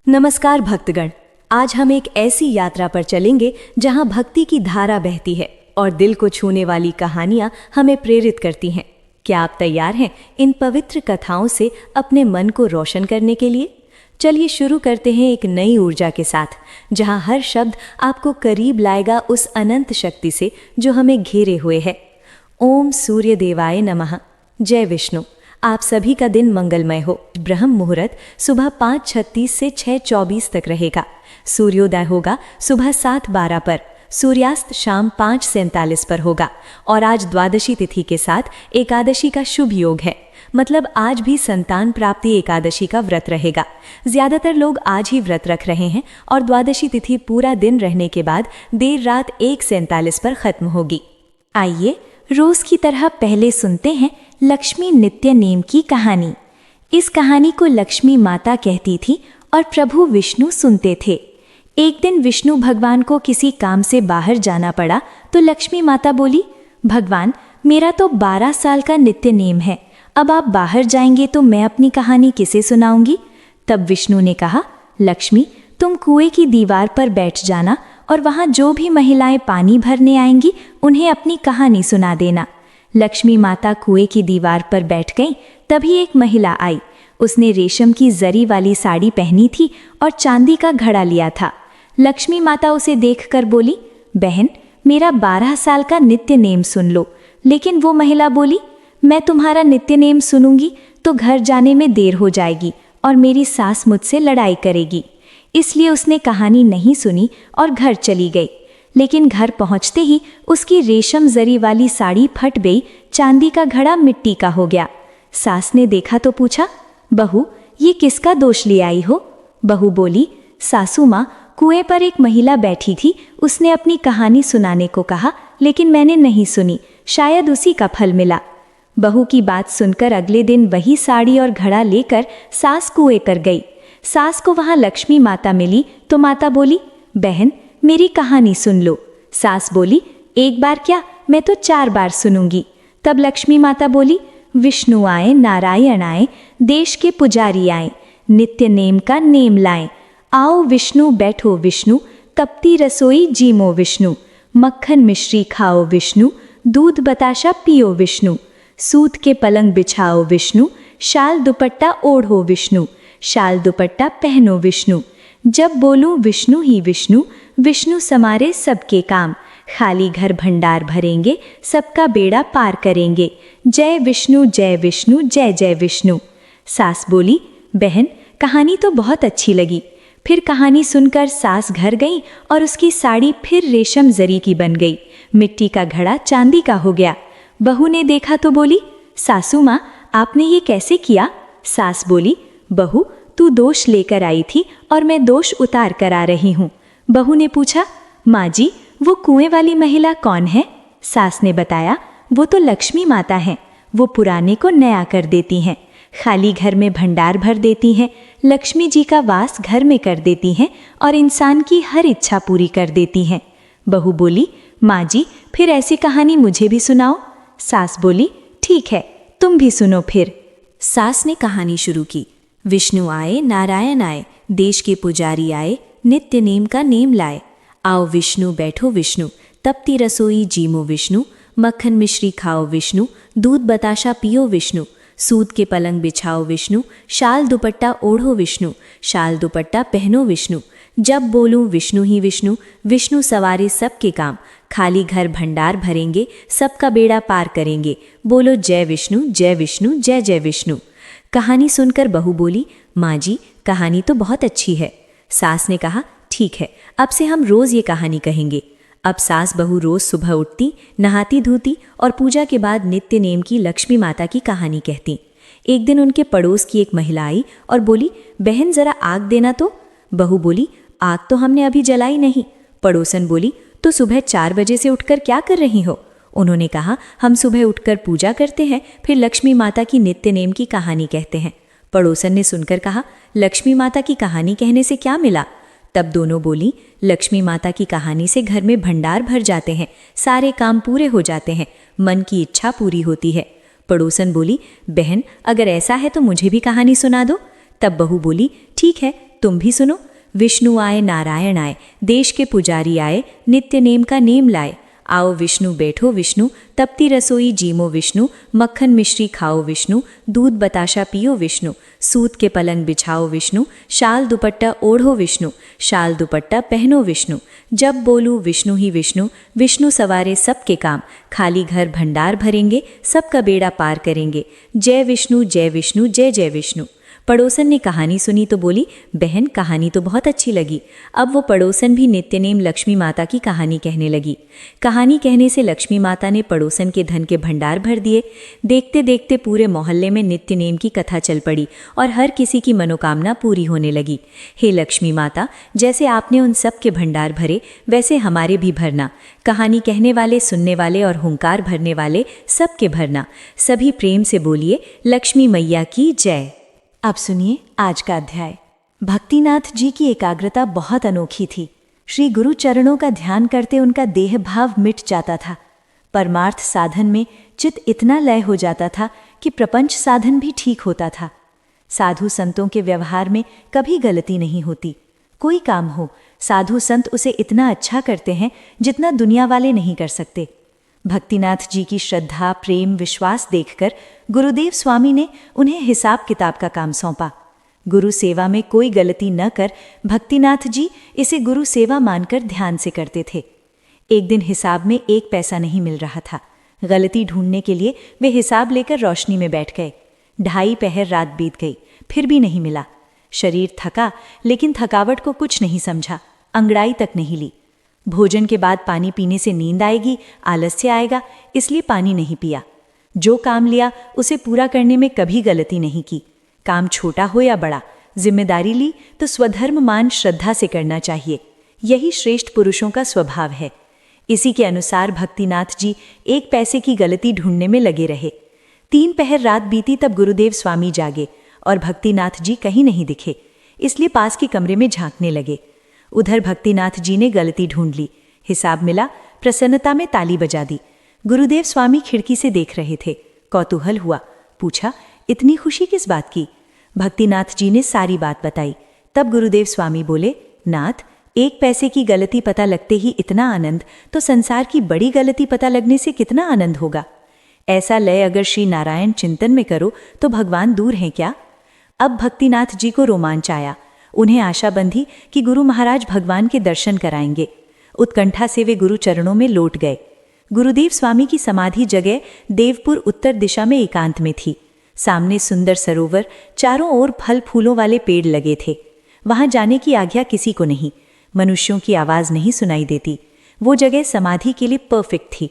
नमस्कार भक्तगण। आज हम एक ऐसी यात्रा पर चलेंगे जहां भक्ति की धारा बहती है और दिल को छूने वाली कहानियां हमें प्रेरित करती हैं। क्या आप तैयार हैं इन पवित्र कथाओं से अपने मन को रोशन करने के लिए? चलिए शुरू करते हैं एक नई ऊर्जा के साथ, जहां हर शब्द आपको करीब लाएगा उस अनंत शक्ति से जो हमें घेरे हुए है। ओम सूर्य देवाय नमः। जय विष्णु। आप सभी का दिन मंगलमय हो। ब्रह्म मुहूर्त सुबह 5:36 से 6:24 तक रहेगा। सूर्योदय होगा सुबह 7:12 पर, सूर्यास्त शाम 5:47 पर होगा। और आज द्वादशी तिथि के साथ एकादशी का शुभ योग है, मतलब आज भी संतान प्राप्ति एकादशी का व्रत रहेगा। ज्यादातर लोग आज ही व्रत रख रहे हैं और द्वादशी तिथि पूरा दिन रहने के बाद देर रात 1:47 पर खत्म होगी। आइए रोज की तरह पहले सुनते हैं लक्ष्मी नित्य नेम की कहानी। इस कहानी को लक्ष्मी माता कहती थी और प्रभु विष्णु सुनते थे। एक दिन विष्णु भगवान को किसी काम से बाहर जाना पड़ा तो लक्ष्मी माता बोली, भगवान मेरा तो 12 साल का नित्य नेम है, अब आप बाहर जाएंगे तो मैं अपनी कहानी किसे सुनाऊंगी? तब विष्णु ने कहा, लक्ष्मी तुम कुएं की दीवार पर बैठ जाना और वहां जो भी महिलाएं पानी भरने आएंगी उन्हें अपनी कहानी सुना देना। लक्ष्मी माता कुएं की दीवार पर बैठ गईं। तभी एक महिला आई। उसने रेशम की जरी वाली साड़ी पहनी थी और चांदी का घड़ा लिया था। लक्ष्मी माता उसे देखकर बोली, बहन मेरा 12 साल का नित्य नेम सुन लो। लेकिन वो महिला बोली, मैं तुम्हारा नित्य नेम सुनूंगी तो घर जाने में देर हो जाएगी और मेरी सास मुझसे लड़ाई करेगी। इसलिए उसने कहानी नहीं सुनी और घर चली गई। लेकिन घर पहुंचते ही उसकी रेशम जरी वाली साड़ी फट गई, चांदी का घड़ा मिट्टी का हो गया। सास ने देखा तो पूछा, बहू ये किसका दोष ले आई हो? बहू बोली, सासू माँ कुएं पर एक महिला बैठी थी, उसने अपनी कहानी सुनाने को कहा लेकिन मैंने नहीं सुनी, शायद उसी का फल मिला। बहू की बात सुनकर अगले दिन वही साड़ी और घड़ा लेकर सास कुएं पर गई। सास को वहां लक्ष्मी माता मिली तो माता बोली, बहन मेरी कहानी सुन लो। सास बोली, एक बार क्या, मैं तो 4 बार सुनूंगी। तब लक्ष्मी माता बोली, विष्णु आए नारायण आए, देश के पुजारी आए, नित्य नेम का नेम लाएं। आओ विष्णु बैठो विष्णु, तपती रसोई जीमो विष्णु, मक्खन मिश्री खाओ विष्णु, दूध बताशा पियो विष्णु, सूत के पलंग बिछाओ विष्णु, शाल दुपट्टा ओढ़ो विष्णु, शाल दुपट्टा पहनो विष्णु। जब बोलूं विष्णु ही विष्णु, विष्णु समारे सबके काम, खाली घर भंडार भरेंगे, सबका बेड़ा पार करेंगे। जय विष्णु जय विष्णु जय जय विष्णु। सास बोली, बहन कहानी तो बहुत अच्छी लगी। फिर कहानी सुनकर सास घर गई और उसकी साड़ी फिर रेशम जरी की बन गई, मिट्टी का घड़ा चांदी का हो गया। बहू ने देखा तो बोली, सासू माँ आपने ये कैसे किया? सास बोली, बहू तू दोष लेकर आई थी और मैं दोष उतार कर आ रही हूँ। बहू ने पूछा, माँ जी वो कुएं वाली महिला कौन है? सास ने बताया, वो तो लक्ष्मी माता हैं, वो पुराने को नया कर देती हैं, खाली घर में भंडार भर देती हैं, लक्ष्मी जी का वास घर में कर देती हैं और इंसान की हर इच्छा पूरी कर देती हैं। बहू बोली, माँ जी फिर ऐसी कहानी मुझे भी सुनाओ। सास बोली, ठीक है तुम भी सुनो फिर। सास ने कहानी शुरू की। विष्णु आए नारायण आए, देश के पुजारी आए, नित्य नेम का नेम लाए। आओ विष्णु बैठो विष्णु, तपती रसोई जीमो विष्णु, मक्खन मिश्री खाओ विष्णु, दूध बताशा पियो विष्णु, सूत के पलंग बिछाओ विष्णु, शाल दुपट्टा ओढ़ो विष्णु, शाल दुपट्टा पहनो विष्णु। जब बोलूं विष्णु ही विष्णु, विष्णु सवारे सबके काम, खाली घर भंडार भरेंगे, सबका बेड़ा पार करेंगे। बोलो जय विष्णु जय विष्णु जय जय विष्णु। कहानी सुनकर बहू बोली, माँ जी कहानी तो बहुत अच्छी है। सास ने कहा, ठीक है अब से हम रोज ये कहानी कहेंगे। अब सास बहू रोज सुबह उठती, नहाती धोती और पूजा के बाद नित्य नेम की लक्ष्मी माता की कहानी कहती। एक दिन उनके पड़ोस की एक महिला आई और बोली, बहन जरा आग देना तो। बहू बोली, आग तो हमने अभी जलाई नहीं। पड़ोसन बोली, तो सुबह 4 बजे से उठकर क्या कर रही हो? उन्होंने कहा, हम सुबह उठकर पूजा करते हैं, फिर लक्ष्मी माता की नित्य नेम की कहानी कहते हैं। पड़ोसन ने सुनकर कहा, लक्ष्मी माता की कहानी कहने से क्या मिला? तब दोनों बोली, लक्ष्मी माता की कहानी से घर में भंडार भर जाते हैं, सारे काम पूरे हो जाते हैं, मन की इच्छा पूरी होती है। पड़ोसन बोली, बहन अगर ऐसा है तो मुझे भी कहानी सुना दो। तब बहू बोली, ठीक है तुम भी सुनो। विष्णु आए नारायण आए, देश के पुजारी आए, नित्य नेम का नेम लाए। आओ विष्णु बैठो विष्णु, तपती रसोई जीमो विष्णु, मक्खन मिश्री खाओ विष्णु, दूध बताशा पियो विष्णु, सूत के पलंग बिछाओ विष्णु, शाल दुपट्टा ओढ़ो विष्णु, शाल दुपट्टा पहनो विष्णु। जब बोलूं विष्णु ही विष्णु, विष्णु सवारे सबके काम, खाली घर भंडार भरेंगे, सबका बेड़ा पार करेंगे। जय विष्णु जय विष्णु जय जय विष्णु। पड़ोसन ने कहानी सुनी तो बोली, बहन कहानी तो बहुत अच्छी लगी। अब वो पड़ोसन भी नित्यनेम लक्ष्मी माता की कहानी कहने लगी। कहानी कहने से लक्ष्मी माता ने पड़ोसन के धन के भंडार भर दिए। देखते देखते पूरे मोहल्ले में नित्यनेम की कथा चल पड़ी और हर किसी की मनोकामना पूरी होने लगी। हे लक्ष्मी माता, जैसे आपने उन सब के भंडार भरे, वैसे हमारे भी भरना। कहानी कहने वाले, सुनने वाले और हुंकार भरने वाले सबके भरना। सभी प्रेम से बोलिए, लक्ष्मी मैया की जय। अब सुनिए आज का अध्याय। भक्तिनाथ जी की एकाग्रता बहुत अनोखी थी। श्री गुरु चरणों का ध्यान करते उनका देह भाव मिट जाता था। परमार्थ साधन में चित्त इतना लय हो जाता था कि प्रपंच साधन भी ठीक होता था। साधु संतों के व्यवहार में कभी गलती नहीं होती। कोई काम हो, साधु संत उसे इतना अच्छा करते हैं जितना दुनिया वाले नहीं कर सकते। भक्तिनाथ जी की श्रद्धा, प्रेम, विश्वास देखकर गुरुदेव स्वामी ने उन्हें हिसाब किताब का काम सौंपा। गुरु सेवा में कोई गलती न कर भक्तिनाथ जी इसे गुरु सेवा मानकर ध्यान से करते थे। एक दिन हिसाब में 1 पैसा नहीं मिल रहा था। गलती ढूंढने के लिए वे हिसाब लेकर रोशनी में बैठ गए। 2.5 पहर रात बीत गई, फिर भी नहीं मिला। शरीर थका, लेकिन थकावट को कुछ नहीं समझा, अंगड़ाई तक नहीं ली। भोजन के बाद पानी पीने से नींद आएगी, आलस्य आएगा, इसलिए पानी नहीं पिया। जो काम लिया उसे पूरा करने में कभी गलती नहीं की। काम छोटा हो या बड़ा, जिम्मेदारी ली तो स्वधर्म मान श्रद्धा से करना चाहिए। यही श्रेष्ठ पुरुषों का स्वभाव है। इसी के अनुसार भक्तिनाथ जी 1 पैसे की गलती ढूंढने में लगे रहे। 3 पहर रात बीती तब गुरुदेव स्वामी जागे और भक्तिनाथ जी कहीं नहीं दिखे, इसलिए पास के कमरे में झांकने लगे। उधर भक्तिनाथ जी ने गलती ढूंढ ली। हिसाब मिला, प्रसन्नता में ताली बजा दी। गुरुदेव स्वामी खिड़की से देख रहे थे। कौतूहल हुआ, पूछा, इतनी खुशी किस बात की? भक्तिनाथ जी ने सारी बात बताई। तब गुरुदेव स्वामी बोले, नाथ, 1 पैसे की गलती पता लगते ही इतना आनंद, तो संसार की बड़ी गलती पता लगने से कितना आनंद होगा। ऐसा लय अगर श्री नारायण चिंतन में करो तो भगवान दूर हैं क्या? अब भक्तिनाथ जी को रोमांच आया। उन्हें आशा बंधी कि गुरु महाराज भगवान के दर्शन कराएंगे। उत्कंठा से वे गुरु चरणों में लौट गए। गुरुदेव स्वामी की समाधि जगह देवपुर उत्तर दिशा में एकांत में थी। सामने सुंदर सरोवर, चारों ओर फल फूलों वाले पेड़ लगे थे। वहां जाने की आज्ञा किसी को नहीं। मनुष्यों की आवाज नहीं सुनाई देती। वो जगह समाधि के लिए परफेक्ट थी।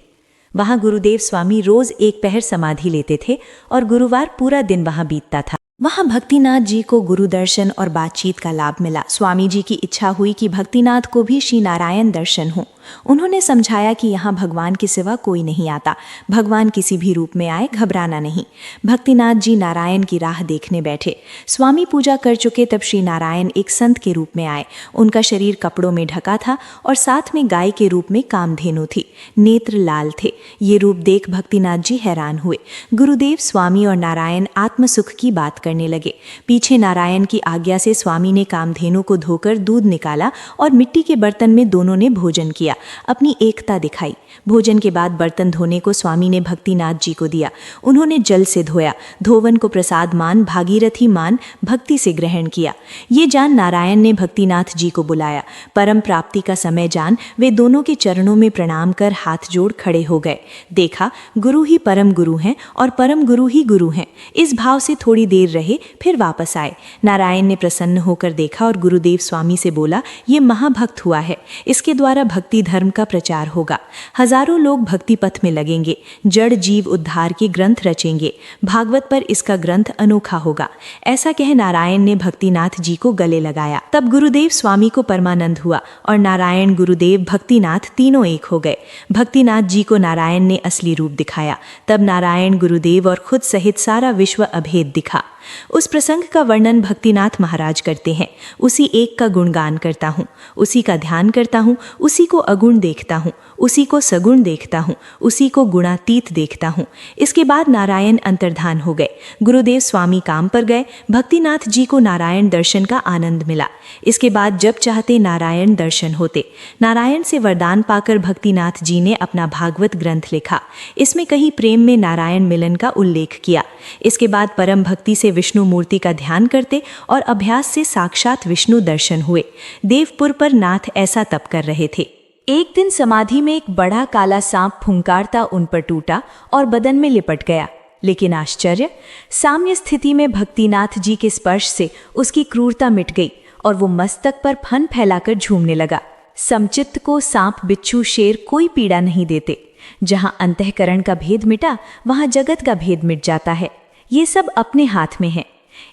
वहां गुरुदेव स्वामी रोज 1 पहर समाधि लेते थे और गुरुवार पूरा दिन वहां बीतता था। वहां भक्तिनाथ जी को गुरु दर्शन और बातचीत का लाभ मिला। स्वामी जी की इच्छा हुई कि भक्तिनाथ को भी श्री नारायण दर्शन हो। उन्होंने समझाया कि यहाँ भगवान के सिवा कोई नहीं आता। भगवान किसी भी रूप में आए, घबराना नहीं। भक्तिनाथ जी नारायण की राह देखने बैठे। स्वामी पूजा कर चुके तब श्री नारायण एक संत के रूप में आए। उनका शरीर कपड़ों में ढका था और साथ में गाय के रूप में कामधेनु थी। नेत्र लाल थे। ये रूप देख भक्तिनाथ जी हैरान हुए। गुरुदेव स्वामी और नारायण आत्मसुख की बात करने लगे। पीछे नारायण की आज्ञा से स्वामी ने कामधेनु को धोकर दूध निकाला और मिट्टी के बर्तन में दोनों ने भोजन किया, अपनी एकता दिखाई। भोजन के बाद बर्तन धोने को स्वामी ने भक्तिनाथ जी को दिया। उन्होंने जल से धोया। धोवन को प्रसाद मान, भागीरथी मान भक्ति से ग्रहण किया। ये जान नारायण ने भक्तिनाथ जी को बुलाया। परम प्राप्ति का समय जान वे दोनों के चरणों में प्रणाम कर हाथ जोड़ खड़े हो गए। देखा, गुरु ही परम गुरु हैं और परम गुरु ही गुरु हैं। इस भाव से थोड़ी देर रहे, फिर वापस आए। नारायण ने प्रसन्न होकर देखा और गुरुदेव स्वामी से बोला, ये महाभक्त हुआ है, इसके द्वारा भक्ति धर्म का प्रचार होगा। हजारों लोग भक्ति पथ में लगेंगे। जड़ जीव उद्धार के ग्रंथ रचेंगे। भागवत पर इसका ग्रंथ अनोखा होगा। ऐसा कह नारायण ने भक्तिनाथ जी को गले लगाया। तब गुरुदेव स्वामी को परमानंद हुआ और नारायण, गुरुदेव, भक्तिनाथ तीनों एक हो गए। भक्तिनाथ जी को नारायण ने असली रूप दिखाया। तब नारायण, गुरुदेव और खुद सहित सारा विश्व अभेद दिखा। उस प्रसंग का वर्णन भक्तिनाथ महाराज करते हैं। उसी एक का गुणगान करता हूँ, उसी का ध्यान करता हूँ, उसी को अगुण देखता हूँ, उसी को सगुण देखता हूँ, उसी को गुणातीत देखता हूँ। इसके बाद नारायण अंतर्धान हो गए। गुरुदेव स्वामी काम पर गए। भक्तिनाथ जी को नारायण दर्शन का आनंद मिला। इसके बाद जब चाहते नारायण दर्शन होते। नारायण से वरदान पाकर भक्तिनाथ जी ने अपना भागवत ग्रंथ लिखा। इसमें कहीं प्रेम में नारायण मिलन का उल्लेख किया। इसके बाद परम भक्ति से विष्णु मूर्ति का ध्यान करते और अभ्यास से साक्षात विष्णु दर्शन हुए। देवपुर पर नाथ ऐसा तप कर रहे थे। एक दिन समाधि में एक बड़ा काला सांप फुंकारता उन पर टूटा और बदन में लिपट गया। लेकिन आश्चर्य, साम्य स्थिति में भक्तिनाथ जी के स्पर्श से उसकी क्रूरता मिट गई और वो मस्तक पर फन फैलाकर झूमने लगा। समचित्त को सांप, बिच्छू, शेर कोई पीड़ा नहीं देते। जहां अंतःकरण का भेद मिटा, वहां जगत का भेद मिट जाता है। ये सब अपने हाथ में है।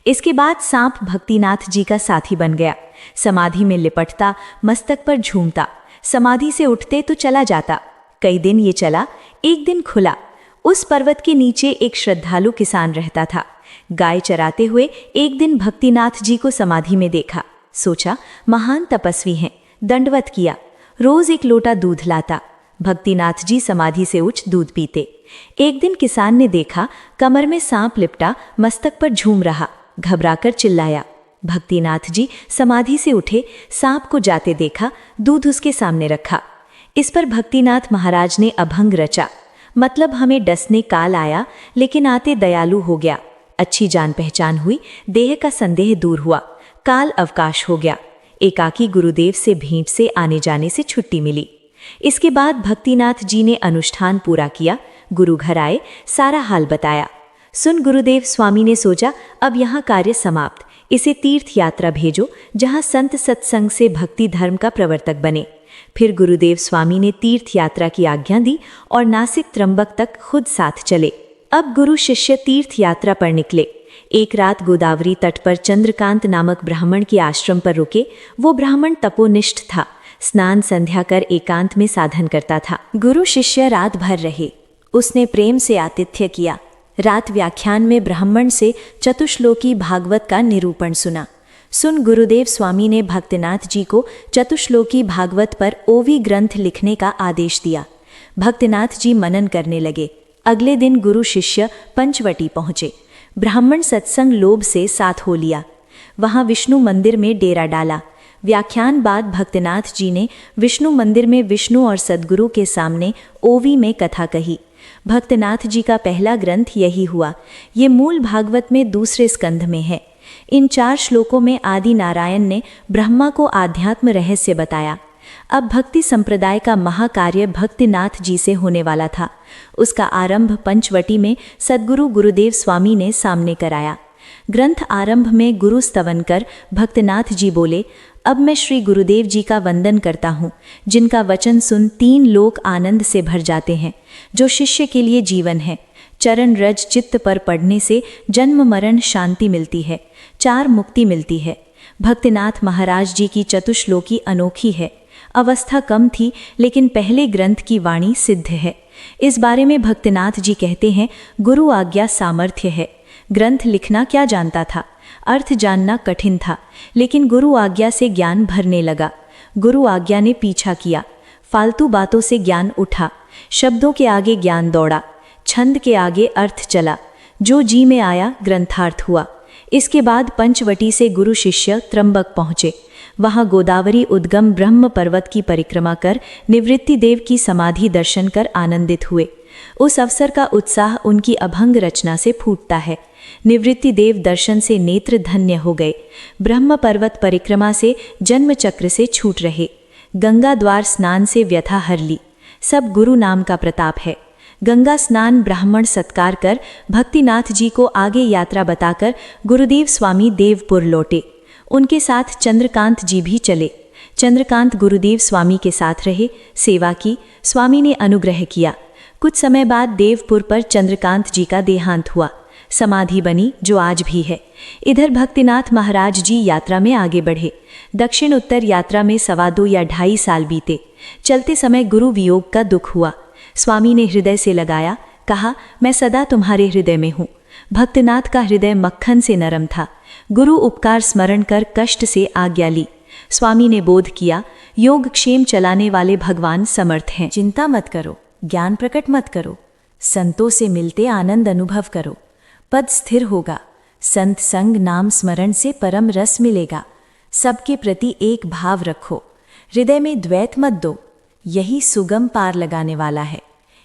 इसके बाद सांप भक्तिनाथ जी का साथी बन गया। समाधि में लिपटता, मस्तक पर झूमता, समाधि से उठते तो चला जाता। कई दिन ये चला। एक दिन खुला। उस पर्वत के नीचे एक श्रद्धालु किसान रहता था। गाय चराते हुए एक दिन भक्तिनाथ जी को समाधि में देखा। सोचा महान तपस्वी हैं, दंडवत किया। रोज एक लोटा दूध लाता। भक्तिनाथ जी समाधि से उठ दूध पीते। एक दिन किसान ने देखा कमर में सांप लिपटा मस्तक पर झूम रहा। घबराकर चिल्लाया। भक्तिनाथ जी समाधि से उठे, सांप को जाते देखा, दूध उसके सामने रखा। इस पर भक्तिनाथ महाराज ने अभंग रचा। मतलब हमें डसने काल आया, लेकिन आते दयालु हो गया। अच्छी जान पहचान हुई, देह का संदेह दूर हुआ, काल अवकाश हो गया। एकाकी गुरुदेव से भेंट से आने जाने से छुट्टी मिली। इसके बाद भक्तिनाथ जी ने अनुष्ठान पूरा किया। गुरु घर आए, सारा हाल बताया। सुन गुरुदेव स्वामी ने सोचा अब यहाँ कार्य समाप्त, इसे तीर्थ यात्रा भेजो जहाँ संत सत्संग से भक्ति धर्म का प्रवर्तक बने। फिर गुरुदेव स्वामी ने तीर्थ यात्रा की आज्ञा दी और नासिक त्रंबक तक खुद साथ चले। अब गुरु शिष्य तीर्थ यात्रा पर निकले। एक रात गोदावरी तट पर चंद्रकांत नामक ब्राह्मण के आश्रम पर रुके। वो ब्राह्मण तपोनिष्ठ था। स्नान संध्या कर एकांत में साधन करता था। गुरु शिष्य रात भर रहे। उसने प्रेम से आतिथ्य किया। रात व्याख्यान में ब्राह्मण से चतुश्लोकी भागवत का निरूपण सुना। सुन गुरुदेव स्वामी ने भक्तनाथ जी को चतुश्लोकी भागवत पर ओवी ग्रंथ लिखने का आदेश दिया। भक्तनाथ जी मनन करने लगे। अगले दिन गुरु शिष्य पंचवटी पहुंचे। ब्राह्मण सत्संग लोभ से साथ हो लिया। वहां विष्णु मंदिर में डेरा डाला। व्याख्यान बाद भक्तनाथ जी ने विष्णु मंदिर में विष्णु और सद्गुरु के सामने ओवी में कथा कही। भक्तनाथ जी का पहला ग्रंथ यही हुआ। ये मूल भागवत में दूसरे स्कंध में है। इन 4 श्लोकों में आदि नारायण ने ब्रह्मा को आध्यात्म रहस्य बताया। अब भक्ति संप्रदाय का महाकार्य भक्तिनाथ जी से होने वाला था। उसका आरंभ पंचवटी में सद्गुरु गुरुदेव स्वामी ने सामने कराया। ग्रंथ आरंभ में गुरु स्तवन कर भक्तनाथ जी बोले, अब मैं श्री गुरुदेव जी का वंदन करता हूँ, जिनका वचन सुन 3 लोक आनंद से भर जाते हैं, जो शिष्य के लिए जीवन है। चरण रज चित्त पर पढ़ने से जन्म मरण शांति मिलती है, 4 मुक्ति मिलती है। भक्तनाथ महाराज जी की चतुश्लोकी अनोखी है। अवस्था कम थी, लेकिन पहले ग्रंथ की वाणी सिद्ध है। इस बारे में भक्तनाथ जी कहते हैं, गुरु आज्ञा सामर्थ्य है। ग्रंथ लिखना क्या जानता था, अर्थ जानना कठिन था, लेकिन गुरु आज्ञा से ज्ञान भरने लगा। गुरु आज्ञा ने पीछा किया। फालतू बातों से ज्ञान उठा। शब्दों के आगे ज्ञान दौड़ा, छंद के आगे अर्थ चला। जो जी में आया ग्रंथार्थ हुआ। इसके बाद पंचवटी से गुरु शिष्य त्रंबक पहुँचे। वहाँ गोदावरी उद्गम ब्रह्म पर्वत की परिक्रमा कर निवृत्ति देव की समाधि दर्शन कर आनंदित हुए। उस अवसर का उत्साह उनकी अभंग रचना से फूटता है। निवृत्ति देव दर्शन से नेत्र धन्य हो गए। ब्रह्म पर्वत परिक्रमा से जन्म चक्र से छूट रहे। गंगा द्वार स्नान से व्यथा हर ली। सब गुरु नाम का प्रताप है। गंगा स्नान ब्राह्मण सत्कार कर भक्तिनाथ जी को आगे यात्रा बताकर गुरुदेव स्वामी देवपुर लौटे। उनके साथ चंद्रकांत जी भी चले। चंद्रकांत गुरुदेव स्वामी के साथ रहे, सेवा की, स्वामी ने अनुग्रह किया। कुछ समय बाद देवपुर पर चंद्रकांत जी का देहांत हुआ। समाधि बनी, जो आज भी है। इधर भक्तिनाथ महाराज जी यात्रा में आगे बढ़े। दक्षिण उत्तर यात्रा में 2.25 या 2.5 साल बीते। चलते समय गुरु वियोग का दुख हुआ। स्वामी ने हृदय से लगाया, कहा, मैं सदा तुम्हारे हृदय में हूँ। भक्तनाथ का हृदय मक्खन से नरम था। गुरु उपकार स्मरण कर कष्ट से आज्ञा ली। स्वामी ने बोध किया, योगक्षेम चलाने वाले भगवान समर्थ हैं। चिंता मत करो, ज्ञान प्रकट मत करो, संतों से मिलते आनंद अनुभव करो, पद स्थिर होगा। संत संग नाम स्मरण से परम रस मिलेगा। सबके प्रति एक भाव रखो, हृदय में द्वैत मत दो, यही सुगम पार लगाने वाला है।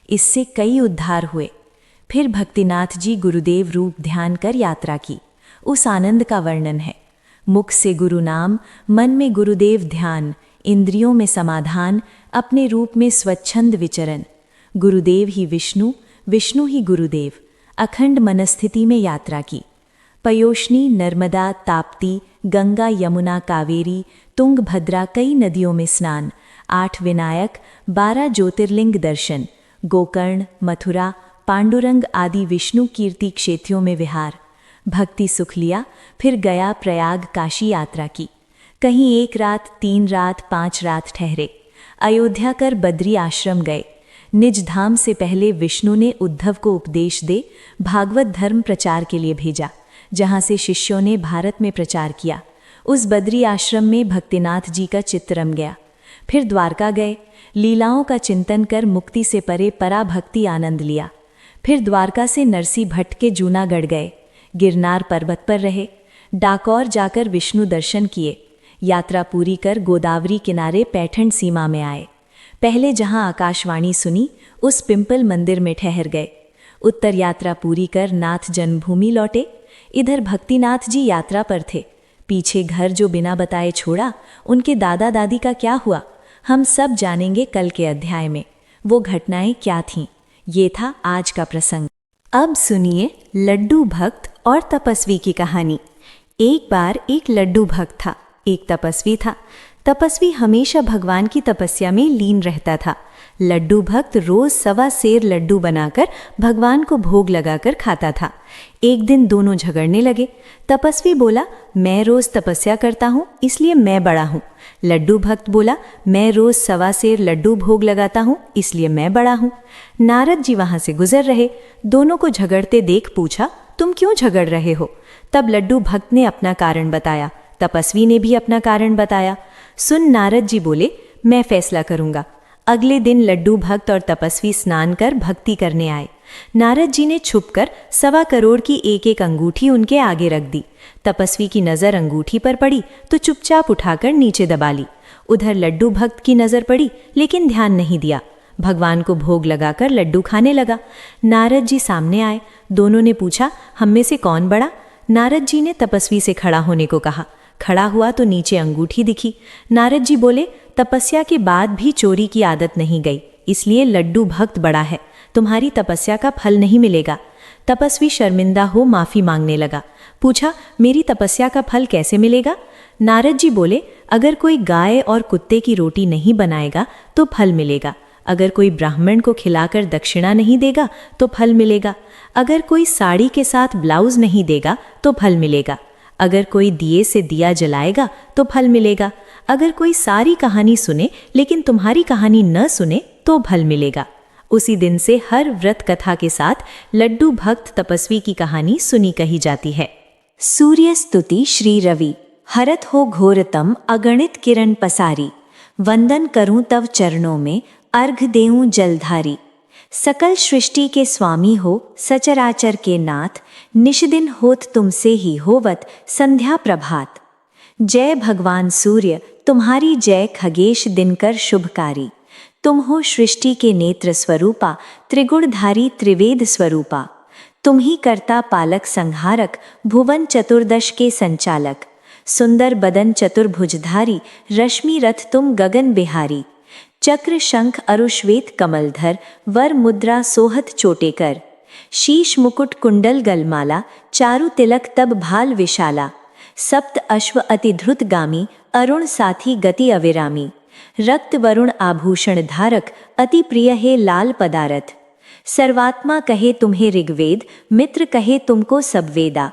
इससे कई उद्धार हुए। फिर भक्तिनाथ जी गुरुदेव रूप ध्यान कर यात्रा की। उस आनंद का वर्णन है। मुख से गुरु नाम, मन में गुरुदेव ध्यान, इंद्रियों में समाधान, अपने रूप में स्वच्छंद विचरण। गुरुदेव ही विष्णु, विष्णु ही गुरुदेव। अखंड मनस्थिति में यात्रा की। पयोष्णी, नर्मदा, ताप्ती, गंगा, यमुना, कावेरी, तुंगभद्रा कई नदियों में स्नान, 8 विनायक, 12 ज्योतिर्लिंग दर्शन, गोकर्ण, मथुरा, पांडुरंग आदि विष्णु कीर्ति क्षेत्रों में विहार। भक्ति सुख लिया। फिर गया, प्रयाग, काशी यात्रा की। कहीं 1 रात, 3 रात, 5 रात ठहरे। अयोध्या कर बद्री आश्रम गए। निज धाम से पहले विष्णु ने उद्धव को उपदेश दे भागवत धर्म प्रचार के लिए भेजा, जहाँ से शिष्यों ने भारत में प्रचार किया। उस बद्री आश्रम में भक्तिनाथ जी का चित्त रम गया। फिर द्वारका गए, लीलाओं का चिंतन कर मुक्ति से परे पराभक्ति आनंद लिया। फिर द्वारका से नरसी भट्ट के जूनागढ़ गए, गिरनार पर्वत पर रहे, डाकौर जाकर विष्णु दर्शन किए। यात्रा पूरी कर गोदावरी किनारे पैठण सीमा में आए। पहले जहां आकाशवाणी सुनी उस पिंपल मंदिर में ठहर गए। उत्तर यात्रा पूरी कर नाथ जन्मभूमि लौटे। इधर भक्तिनाथ जी यात्रा पर थे। पीछे घर जो बिना बताए छोड़ा, उनके दादा दादी का क्या हुआ, हम सब जानेंगे कल के अध्याय में। वो घटनाएं क्या थीं, ये था आज का प्रसंग। अब सुनिए लड्डू भक्त और तपस्वी की कहानी। एक बार एक लड्डू भक्त था, एक तपस्वी था। तपस्वी हमेशा भगवान की तपस्या में लीन रहता था। लड्डू भक्त रोज 1.25 सेर लड्डू बनाकर भगवान को भोग लगाकर खाता था। एक दिन दोनों झगड़ने लगे। तपस्वी बोला, मैं रोज तपस्या करता हूँ इसलिए मैं बड़ा हूँ। लड्डू भक्त बोला, मैं रोज 1.25 सेर लड्डू भोग लगाता हूँ इसलिए मैं बड़ा हूँ। नारद जी वहां से गुजर रहे। दोनों को झगड़ते देख पूछा, तुम क्यों झगड़ रहे हो? तब लड्डू भक्त ने अपना कारण बताया, तपस्वी ने भी अपना कारण बताया। सुन नारद जी बोले, मैं फैसला करूंगा। अगले दिन लड्डू भक्त और तपस्वी स्नान कर भक्ति करने आए। नारद जी ने छुपकर 1.25 करोड़ की एक अंगूठी उनके आगे रख दी। तपस्वी की नज़र अंगूठी पर पड़ी तो चुपचाप उठाकर नीचे दबा ली। उधर लड्डू भक्त की नज़र पड़ी लेकिन ध्यान नहीं दिया। भगवान को भोग लगाकर लड्डू खाने लगा। नारद जी सामने आए। दोनों ने पूछा, हम में से कौन बड़ा? नारद जी ने तपस्वी से खड़ा होने को कहा। खड़ा हुआ तो नीचे अंगूठी दिखी। नारद जी बोले, तपस्या के बाद भी चोरी की आदत नहीं गई, इसलिए लड्डू भक्त बड़ा है, तुम्हारी तपस्या का फल नहीं मिलेगा। तपस्वी शर्मिंदा हो माफी मांगने लगा। पूछा, मेरी तपस्या का फल कैसे मिलेगा? नारद जी बोले, अगर कोई गाय और कुत्ते की रोटी नहीं बनाएगा तो फल मिलेगा। अगर कोई ब्राह्मण को खिलाकर दक्षिणा नहीं देगा तो फल मिलेगा। अगर कोई साड़ी के साथ ब्लाउज नहीं देगा तो फल मिलेगा। अगर कोई दिए से दिया जलाएगा तो फल मिलेगा। अगर कोई सारी कहानी सुने लेकिन तुम्हारी कहानी न सुने तो फल मिलेगा। उसी दिन से हर व्रत कथा के साथ लड्डू भक्त तपस्वी की कहानी सुनी कही जाती है। सूर्य स्तुति श्री रवि, हरत हो घोरतम अगणित किरण पसारी। वंदन करूं तव चरणों में, अर्घ देऊं जलधारी। सकल सृष्टि के स्वामी हो, सचराचर के नाथ। निष्दिन होत तुमसे ही होवत संध्या प्रभात। जय भगवान सूर्य, तुम्हारी जय खगेश दिनकर शुभकारी। तुम हो सृष्टि के नेत्र स्वरूपा, त्रिगुणधारी त्रिवेद स्वरूपा। तुम ही कर्ता पालक संहारक, भुवन चतुर्दश के संचालक। सुंदर बदन चतुर्भुजधारी, रश्मि रथ तुम गगन बिहारी। चक्र शंख अरुश्वेत कमलधर, वर मुद्रा सोहत चोटेकर। शीश मुकुट कुंडल गलमाला, चारु तिलक तब भाल विशाला। सप्त अश्व अति ध्रुत गामी, अरुण साथी गति अविरामी। रक्त वरुण आभूषण धारक, अति प्रिय है लाल पदारथ। सर्वात्मा कहे तुम्हें ऋग्वेद, मित्र कहे तुमको सब वेदा।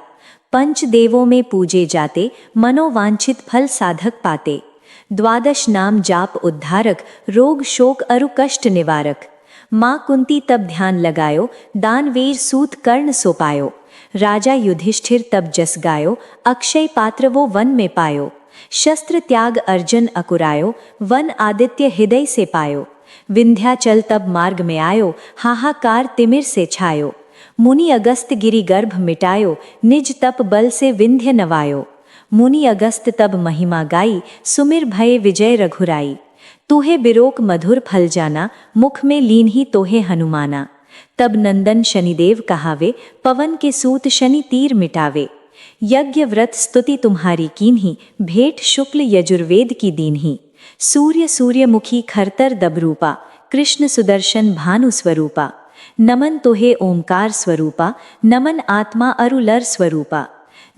पंच देवों में पूजे जाते, मनोवांछित फल साधक पाते। द्वादश नाम जाप उद्धारक, रोग शोक अरु कष्ट निवारक। माँ कुंती तब ध्यान लगायो, दानवीर सूत कर्ण सो पायो। राजा युधिष्ठिर तब जस गायो, अक्षय पात्र वो वन में पायो। शस्त्र त्याग अर्जुन अकुरायो, वन आदित्य हृदय से पायो। विंध्याचल तब मार्ग में आयो, हाहाकार तिमिर से छायो। मुनि अगस्त गिरि गर्भ मिटायो, निज तप बल से विंध्य नवायो। मुनि अगस्त तब महिमा गाई, सुमिर भय विजय रघुराई। तूहे बिरोक मधुर फल जाना, मुख में लीन ही तोहे हनुमाना। तब नंदन शनिदेव कहावे, पवन के सूत शनि तीर मिटावे। यज्ञ व्रत स्तुति तुम्हारी कीन्ही, भेंट शुक्ल यजुर्वेद की दीन्ही। सूर्य सूर्यमुखी खरतर दबरूपा, कृष्ण सुदर्शन भानु स्वरूपा। नमन तोहे ओंकार स्वरूपा, नमन आत्मा अरुलर स्वरूपा।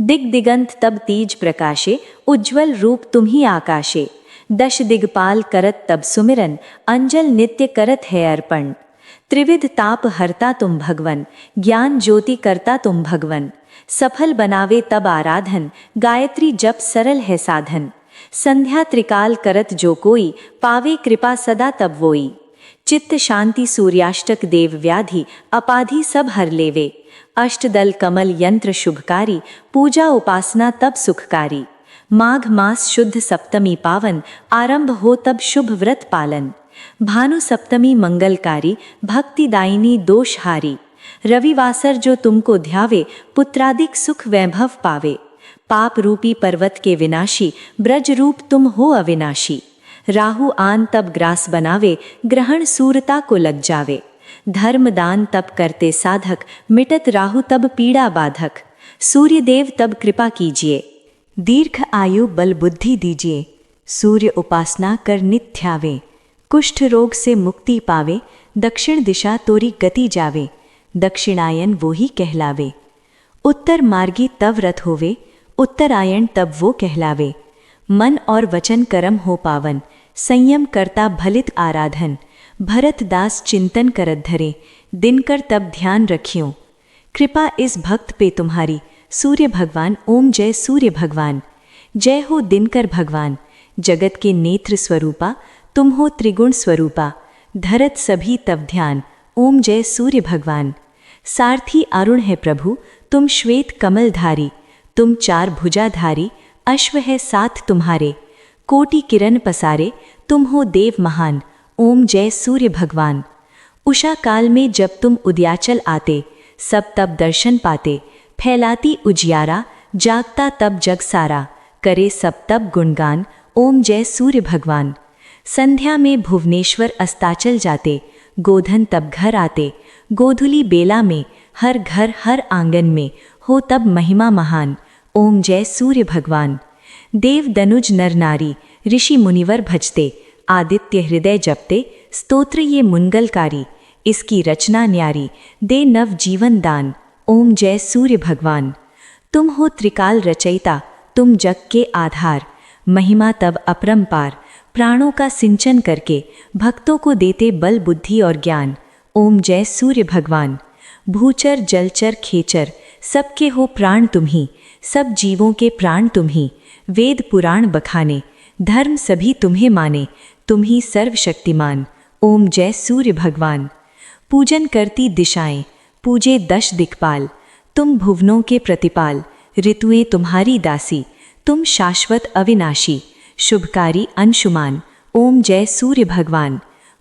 दिग दिगंत तब तेज प्रकाशे, उज्ज्वल रूप तुम्ही आकाशे। दश दिगपाल करत तब सुमिरन, अंजल नित्य करत है अर्पण। त्रिविध ताप हरता तुम भगवन, ज्ञान ज्योति करता तुम भगवन। सफल बनावे तब आराधन, गायत्री जप सरल है साधन। संध्या त्रिकाल करत जो कोई, पावे कृपा सदा तब वोई। चित्त शांति सूर्याष्टक देव व्याधि, अपाधि सब हर लेवे। अष्टदल कमल यंत्र शुभकारी, पूजा उपासना तब सुखकारी। माघ मास शुद्ध सप्तमी पावन, आरंभ हो तब शुभ व्रत पालन। भानु सप्तमी मंगलकारी, भक्तिदायिनी दोषहारी। रविवासर जो तुमको ध्यावे, पुत्रादिक सुख वैभव पावे। पाप रूपी पर्वत के विनाशी, ब्रज रूप तुम हो अविनाशी। राहु आन तब ग्रास बनावे, ग्रहण सूरता को लग जावे। धर्म दान तब करते साधक, मिटत राहु तब पीड़ा बाधक। सूर्यदेव तब कृपा कीजिए, दीर्घ आयु बल बुद्धि दीजिए। सूर्य उपासना कर नित्यावे, कुष्ठ रोग से मुक्ति पावे। दक्षिण दिशा तोरी गति जावे, दक्षिणायन वो ही कहलावे। उत्तर मार्गी तब रथ होवे, उत्तरायण तब वो कहलावे। मन और वचन कर्म हो पावन, संयम करता भलित आराधन। भरत दास चिंतन करत धरे, दिनकर तब ध्यान रखियो। कृपा इस भक्त पे तुम्हारी, सूर्य भगवान ओम जय सूर्य भगवान। जय हो दिनकर भगवान, जगत के नेत्र स्वरूपा, तुम हो त्रिगुण स्वरूपा। धरत सभी तब ध्यान, ओम जय सूर्य भगवान। सारथी अरुण है प्रभु, तुम श्वेत कमलधारी। तुम चार भुजाधारी, अश्व है साथ तुम्हारे। कोटि किरण पसारे, तुम हो देव महान, ओम जय सूर्य भगवान। उषा काल में जब तुम उदयाचल आते, सब तब दर्शन पाते। फैलाती उजियारा, जागता तब जग सारा। करे सब तब गुणगान, ओम जय सूर्य भगवान। संध्या में भुवनेश्वर अस्ताचल जाते, गोधन तब घर आते। गोधुली बेला में, हर घर हर आंगन में, हो तब महिमा महान, ओम जय सूर्य भगवान। देव दनुज नर नारी, ऋषि मुनिवर भजते। आदित्य हृदय जपते, स्तोत्र ये मंगलकारी। इसकी रचना न्यारी, दे नव जीवन दान, ओम जय सूर्य भगवान। तुम हो त्रिकाल रचयिता, तुम जग के आधार। महिमा तब अपरंपार, प्राणों का सिंचन करके भक्तों को देते बल बुद्धि और ज्ञान, ओम जय सूर्य भगवान। भूचर जलचर खेचर, सबके हो प्राण तुम्ही। सब जीवों के प्राण तुम्ही। वेद पुराण बखाने, धर्म सभी तुम्हें माने। तुम ही सर्वशक्तिमान, ओम जय सूर्य भगवान। पूजन करती दिशाएं, पूजे दश दिक्पाल। तुम भुवनों के प्रतिपाल, ऋतुएं तुम्हारी दासी। तुम शाश्वत अविनाशी, शुभकारी अंशुमान, ओम जय सूर्य भगवान।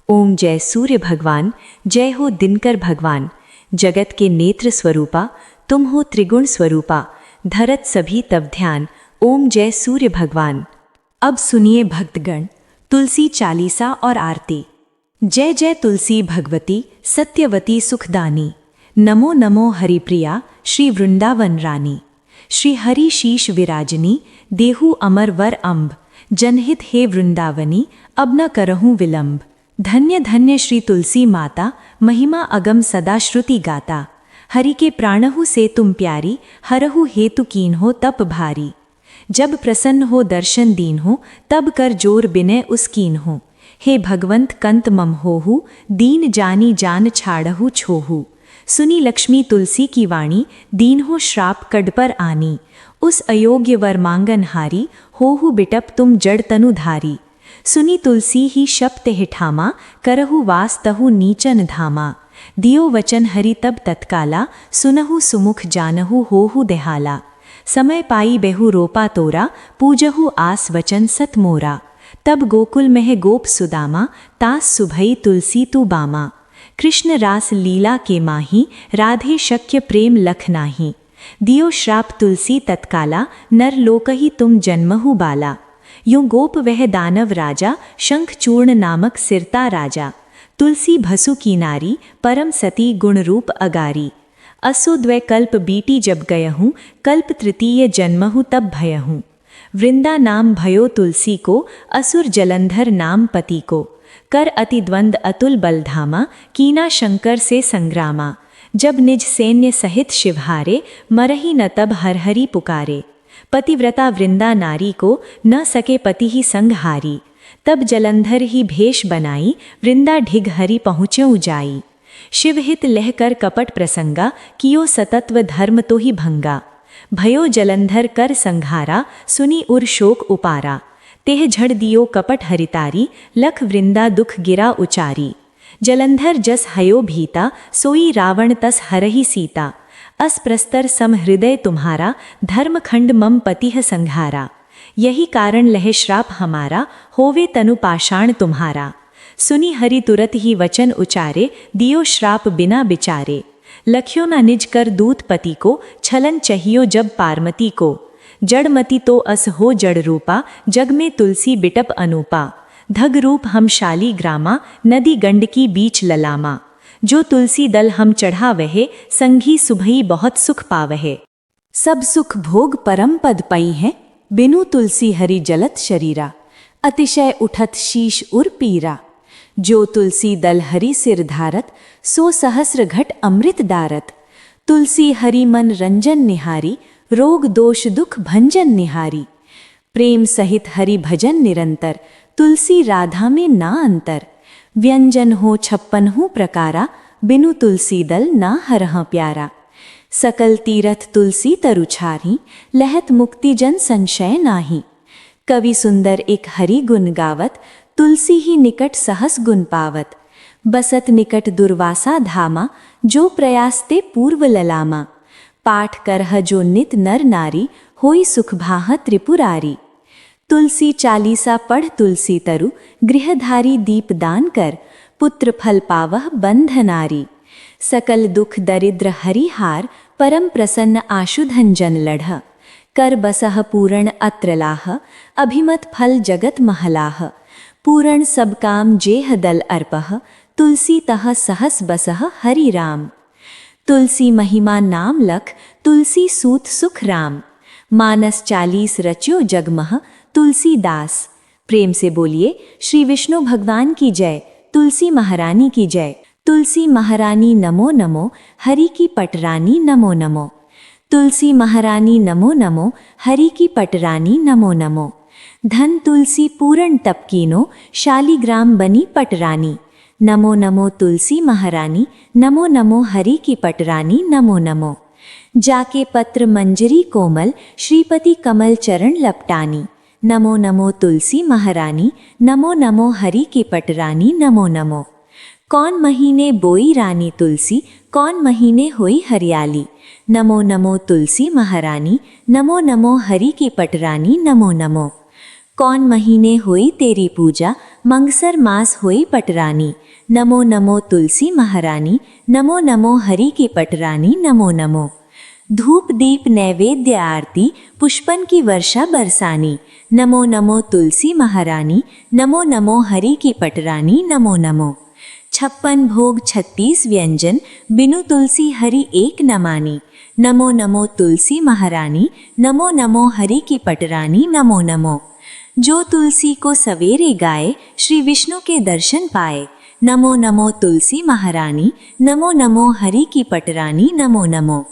ओम जय सूर्य भगवान, जय हो दिनकर भगवान। जगत के नेत्र स्वरूपा, तुम हो त्रिगुण स्वरूपा। धरत सभी तब ध्यान, ओम जय सूर्य भगवान। अब सुनिए भक्तगण, तुलसी चालीसा और आरती। जय जय तुलसी भगवती, सत्यवती सुखदानी। नमो नमो हरिप्रिया, श्री वृंदावन रानी। श्री हरि शीश विराजनी, देहु अमर वर अम्ब। जनहित हे वृंदावनी, अब न करहूँ विलंब। धन्य धन्य श्री तुलसी माता, महिमा अगम सदा श्रुति गाता। हरि के प्राणहु से तुम प्यारी, हरहु हेतु कीन हो तप भारी। जब प्रसन्न हो दर्शन दीन हो, तब कर जोर बिनय उसकीन हो। हे भगवंत कंत मम होहु, दीन जानी जान छाड़हु छोहु। सुनी लक्ष्मी तुलसी की वाणी, दीन हो श्राप कड पर आनी। उस अयोग्य वर मांगन हारी, होहु बिटप तुम जड़ तनु धारी। सुनी तुलसी ही शप्त हिठामा, करहु वास तहु नीचन धामा। दियो वचन हरि तब तत्काला, सुनहु सुमुख जानहु होहु देहाला। समय पाई बेहु रोपा तोरा, पूजहु आस वचन सत मोरा। तब गोकुल में गोप सुदामा, तास सुभई तुलसी तू बामा। कृष्ण रास लीला के माही, राधे शक्य प्रेम लख नाही। दियो श्राप तुलसी तत्काला, नर लोकहि तुम जन्महु बाला। यूं गोप वह दानव राजा, शंख चूर्ण नामक सिरता राजा। तुलसी भसु की नारी, परम सती गुण रूप अगारी। असो द्वै कल्प बीटी जब गयहूँ, कल्प तृतीय जन्महु तब भयहूँ। वृंदा नाम भयो तुलसी को, असुर जलंधर नाम पति को। कर अति द्वंद अतुल बलधामा, कीना शंकर से संग्रामा। जब निज सैन्य सहित शिवहारे, मरही न तब हरहरि पुकारे। पतिव्रता वृंदा नारी को, न सके पति ही संगहारी। तब जलंधर ही भेष बनाई, वृंदा ढिग हरि पहुँच्यों जाई। शिवहित लहकर कपट प्रसंगा, कियो सतत्व धर्म तो ही भंगा। भयो जलंधर कर संघारा, सुनी उर शोक उपारा। तेह झड़ दियो कपट हरितारी, लख वृंदा दुख गिरा उचारी। जलंधर जस हयो भीता, सोई रावण तस हरहि सीता। अस प्रस्तर सम हृदय तुम्हारा, धर्म खंड मम पतिह संघारा। यही कारण लह श्राप हमारा, होवे तनु पाषाण तुम्हारा। सुनी हरि तुरत ही वचन उचारे, दियो श्राप बिना बिचारे। लख्यो ना निज कर दूत पति को, छलन चाहियो जब पार्वती को। जड़मती तो अस हो जड़ रूपा, जग में तुलसी बिटप अनूपा। धग रूप हम शाली ग्रामा, नदी गंडकी बीच ललामा। जो तुलसी दल हम चढ़ा वहे, संगी सुभई बहुत सुख पावहे। सब सुख भोग परम पद पई हैं, बिनु तुलसी हरि जलत शरीरा। अतिशय उठत शीश उर पीरा। जो तुलसी दल हरि सिर धारत, सो सहस्र घट अमृत दारत। तुलसी हरि मन रंजन निहारी, रोग दोष दुख भंजन निहारी। प्रेम सहित हरि भजन निरंतर, तुलसी राधा में ना अंतर। व्यंजन हो 56 प्रकारा, बिनु तुलसी दल ना हरह प्यारा। सकल तीरथ तुलसी तरुछारी, लहत मुक्ति जन संशय नाही। कवि सुंदर एक हरि गुण गावत, तुलसी ही निकट सहस गुण पावत। बसत निकट दुर्वासा धामा, जो प्रयासते पूर्व ललामा। पाठ करह जो नित नर नारी, होई सुख भाह त्रिपुरारी। तुलसी चालीसा पढ़ तुलसी तरु, गृहधारी दीप दान कर। पुत्र फल पावह बंधनारी। सकल दुख दरिद्र हरिहार, परम प्रसन्न आशुधंजन लढ़। कर बसह पूरण अत्रलाह, अभिमत फल जगत महलाह। पूरण सब काम जेह दल अर्पह, तुलसी तह सहस बसह हरि राम। तुलसी महिमा नाम लख, तुलसी सूत सुख राम। मानस 40 रच्यो जगमह, तुलसीदास। प्रेम से बोलिए श्री विष्णु भगवान की जय, तुलसी महारानी की जय। तुलसी महारानी नमो नमो, हरि की पटरानी नमो नमो। तुलसी महारानी नमो नमो, हरि की पटरानी नमो नमो। धन तुलसी पूरण तपकीनो, शालीग्राम बनी पटरानी। नमो नमो तुलसी महारानी, नमो नमो हरि की पटरानी नमो नमो। जाके पत्र मंजरी कोमल, श्रीपति कमल चरण लपटानी। नमो नमो तुलसी महारानी, नमो नमो हरि की पटरानी नमो नमो। कौन महीने बोई रानी तुलसी, कौन महीने हुई हरियाली। नमो नमो तुलसी महारानी, नमो नमो हरि की पटरानी नमो नमो। कौन महीने हुई तेरी पूजा, मंगसर मास हुई पटरानी। नमो नमो तुलसी महारानी, नमो नमो हरि की पटरानी नमो नमो। धूप दीप नैवेद्य आरती, पुष्पन की वर्षा बरसानी। नमो नमो तुलसी महारानी, नमो नमो हरि की पटरानी नमो नमो। 56 भोग 36 व्यंजन, बिनु तुलसी हरि एक न मानी। नमो नमो तुलसी महारानी, नमो नमो हरि की पटरानी नमो नमो। जो तुलसी को सवेरे गाए, श्री विष्णु के दर्शन पाए। नमो नमो तुलसी महारानी, नमो नमो हरि की पटरानी नमो नमो।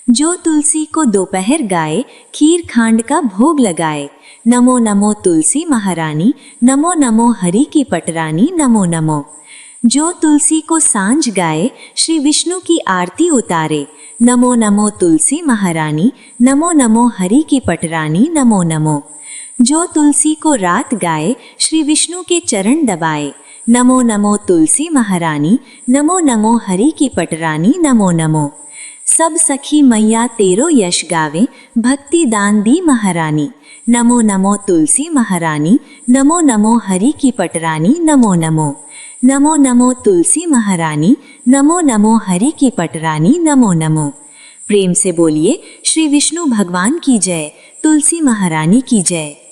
जो तुलसी को दोपहर गाए, खीर खांड का भोग लगाए। नमो नमो तुलसी महारानी, नमो नमो हरि की पटरानी नमो नमो। जो तुलसी को सांझ गाए, श्री विष्णु की आरती उतारे। नमो नमो तुलसी महारानी, नमो नमो हरि की पटरानी नमो नमो। जो तुलसी को रात गाए, श्री विष्णु के चरण दबाए। नमो नमो तुलसी महारानी, नमो नमो हरि की पटरानी, नमो नमो। सब सखी मैया तेरो यश गावे, भक्ति दान दी महारानी। नमो नमो तुलसी महारानी, नमो नमो हरि की पटरानी, नमो नमो। नमो नमो तुलसी महारानी, नमो नमो हरि की पटरानी, नमो नमो। प्रेम से बोलिए श्री विष्णु भगवान की जय, तुलसी महारानी की जय।